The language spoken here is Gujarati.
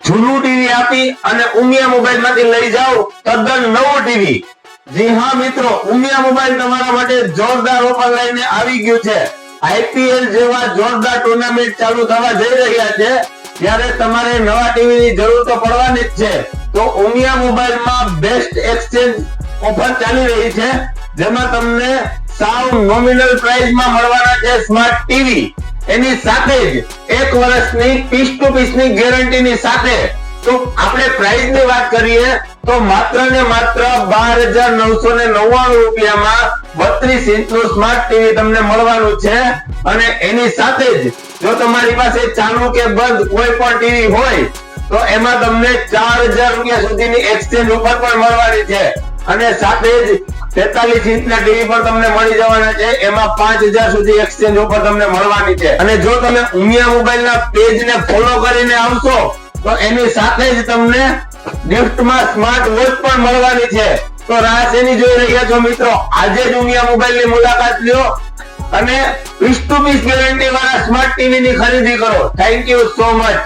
જૂનું ટીવી આપી અને ઉમિયા મોબાઈલ માંથી લઈ જાઓ તદ્દન નવું ટીવી। જી હા મિત્રો, ઉમિયા મોબાઈલ તમારા માટે જોરદાર ઓફર લઈને આવી ગયું છે। આઈપીએલ જેવા જોરદાર ટુર્નામેન્ટ ચાલુ થવા જઈ રહ્યા છે, ત્યારે તમારે નવા ટીવી ની જરૂર તો પડવાની જ છે। તો ઉમિયા મોબાઈલમાં બેસ્ટ એક્સચેન્જ ઓફર ચાલી રહી છે, જેમાં તમને સાવ નોમિનલ પ્રાઇસમાં મળવાના છે સ્માર્ટ ટીવી। એની સાથે જ 1 વર્ષની પીસ ટુ પીસ ની ગેરંટીની સાથે। તો આપણે પ્રાઇસ ની વાત કરીએ તો માત્ર ને માત્ર 12,999 રૂપિયામાં 32 ઇંચનું સ્માર્ટ ટીવી તમને મળવાનું છે। અને એની સાથે જ જો તમારી પાસે ચાલુ કે બંધ કોઈ પણ ટીવી હોય તો એમાં તમને 4,000 રૂપિયા સુધીની એક્સચેન્જ ઓફર પણ મળવાની છે। અને સાથે જ 43 ઇંચના ટીવી પર તમને મળી જવાના છે, એમાં 5,000 સુધી એક્સચેન્જ ઓફર તમને મળવાની છે। અને જો તમે ઉમિયા મોબાઈલના પેજને ફોલો કરીને આવશો તો એની સાથે જ તમને ગિફ્ટમાં સ્માર્ટ વોચ પણ મળવાની છે। તો રાહ શેની જોઈ રહ્યા છો મિત્રો? આજે જ ઉમિયા મોબાઈલની મુલાકાત લ્યો અને પીસ ટુ પીસ ગેરંટી વાળા સ્માર્ટ ટીવી ની ખરીદી કરો। Thank you so much.